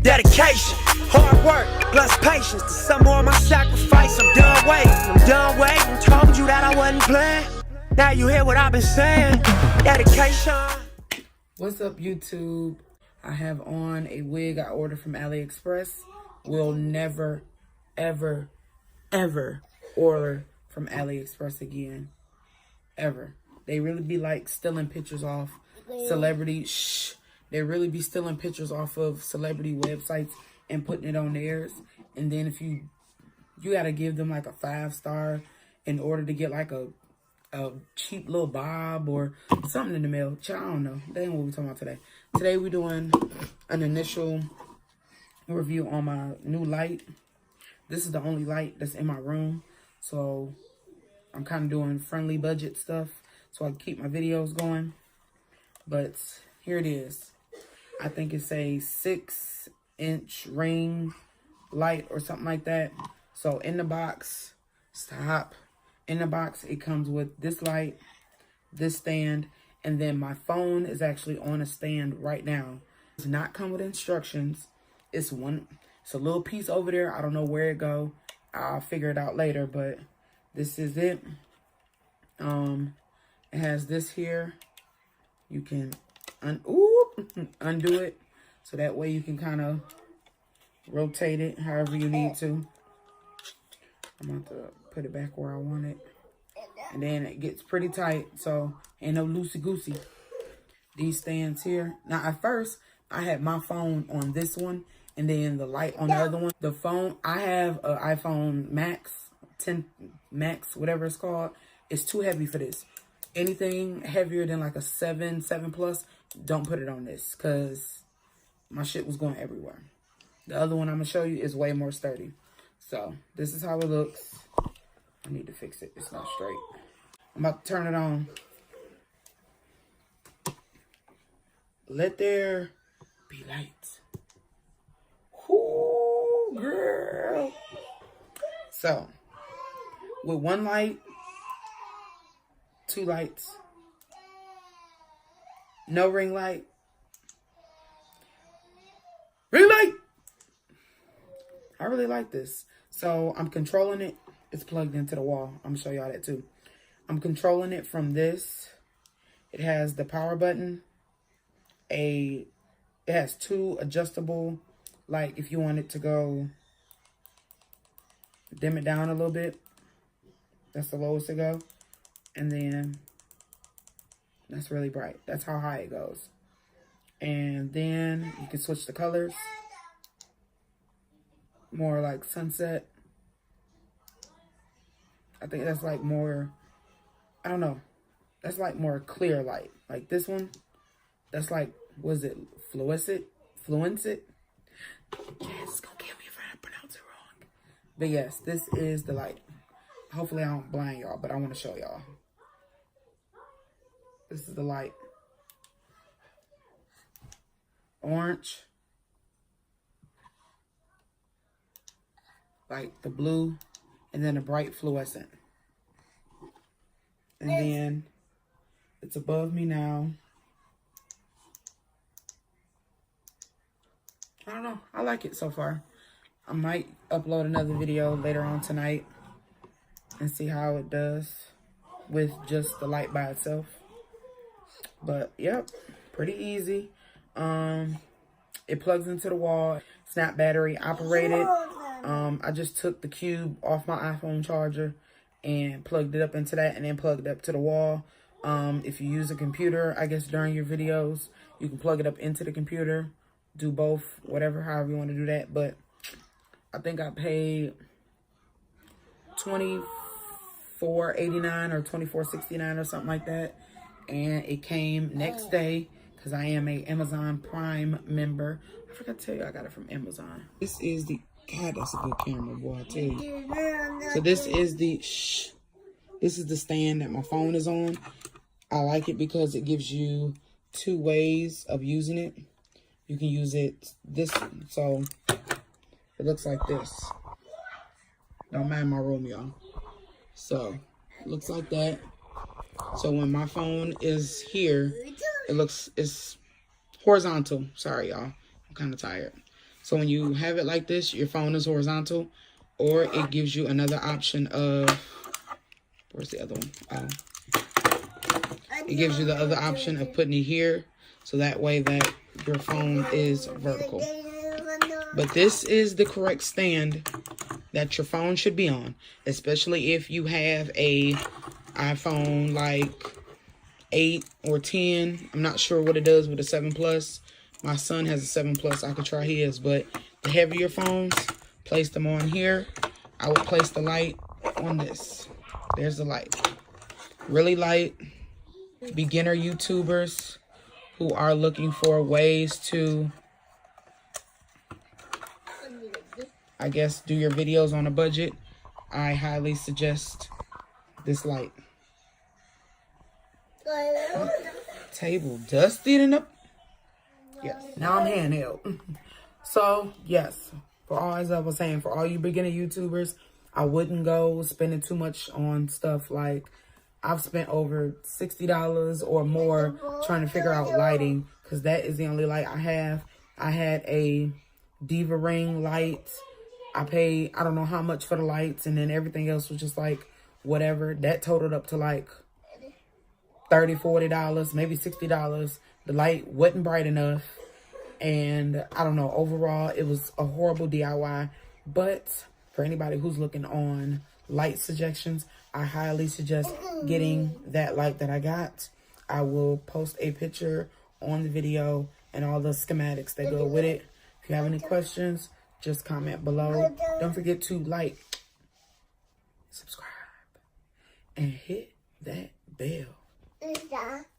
Dedication, hard work, plus patience. To some more of my sacrifice, I'm done waiting. I'm done waiting. Told you that I wasn't playing. Now you hear what I've been saying. Dedication. What's up, YouTube? I have on a wig I ordered from AliExpress. Will never, ever, ever order from AliExpress again. Ever. They really be like stealing pictures off celebrity. They really be stealing pictures off of celebrity websites and putting it on theirs. And then if you gotta give them like a 5-star in order to get like a cheap little bob or something in the mail. I don't know. That ain't what we're talking about today. Today we're doing an initial review on my new light. This is the only light that's in my room. So I'm kind of doing friendly budget stuff so I can keep my videos going. But here it is. I think it's a 6-inch ring light or something like that. So in the box, in the box, it comes with this light, this stand, and then my phone is actually on a stand right now. It does not come with instructions. It's a little piece over there. I don't know where it go. I'll figure it out later, but this is it. It has this here. You can undo it, so that way you can kind of rotate it however you need to. I'm going to put it back where I want it. And then it gets pretty tight, so ain't no loosey-goosey. These stands here. Now, at first, I had my phone on this one, and then the light on the other one. The phone, I have an iPhone Max, 10 Max, whatever it's called. It's too heavy for this. Anything heavier than like a 7 Plus, don't put it on this, because my shit was going everywhere. The other one I'm going to show you is way more sturdy. So, this is how it looks. I need to fix it. It's not straight. I'm about to turn it on. Let there be lights. Ooh, girl. So, with one light, 2 lights, no ring light, ring light. I really like this. So I'm controlling it. It's plugged into the wall. I'm gonna show y'all that too. I'm controlling it from this. It has the power button. It has 2 adjustable, like if you want it to go dim it down a little bit. That's the lowest it go. And then that's really bright. That's how high it goes. And then you can switch the colors. More like sunset. I think that's like more, I don't know. That's like more clear light. Like this one, that's like, was it fluorescent? Fluorescent? Yes, it's gonna kill me if I pronounce it wrong. But yes, this is the light. Hopefully I don't blind y'all, but I want to show y'all. This is the light. Orange. Like the blue. And then a bright fluorescent. And then it's above me now. I don't know. I like it so far. I might upload another video later on tonight and see how it does with just the light by itself. But yep, pretty easy. It plugs into the wall. It's not battery operated. I just took the cube off my iPhone charger and plugged it up into that and then plugged it up to the wall. If you use a computer, I guess during your videos, you can plug it up into the computer. Do both, whatever, however you want to do that. But I think I paid $24.89 or $24.69 or something like that. And it came next day because I am a Amazon Prime member. I forgot to tell you I got it from Amazon. This is the, God, that's a good camera, boy, I tell you. So this is the, this is the stand that my phone is on. I like it because it gives you 2 ways of using it. You can use it this, so it looks like this. Don't mind my room, y'all. So it looks like that. So when my phone is here, it's horizontal. Sorry, y'all. I'm kind of tired. So when you have it like this, your phone is horizontal, or it gives you another option of, where's the other one? Oh. It gives you the other option of putting it here, so that way that your phone is vertical. But this is the correct stand that your phone should be on, especially if you have a iPhone like 8 or 10. I'm not sure what it does with a 7 Plus. My son has a 7 Plus. I could try his, but the heavier phones, place them on here. I would place the light on this. There's the light. Really light. Beginner YouTubers who are looking for ways to, I guess, do your videos on a budget, I highly suggest this light. Table dusted and up. Yes. Now I'm handheld. So, yes. For all, as I was saying, for all you beginner YouTubers, I wouldn't go spending too much on stuff like, I've spent over $60 or more trying to figure out lighting, because that is the only light I have. I had a Diva ring light. I paid, I don't know how much for the lights, and then everything else was just like whatever. That totaled up to like $30, $40, maybe $60. The light wasn't bright enough, and I don't know, overall it was a horrible DIY. But for anybody who's looking on light suggestions, I highly suggest getting that light that I got. I will post a picture on the video and all the schematics that go with it. If you have any questions, just comment below. Don't forget to like, subscribe, and hit that bell.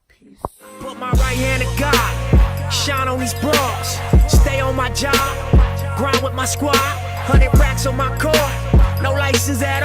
Peace. Put my right hand to God, shine on these bras, stay on my job, grind with my squad, 100 racks on my car, no license at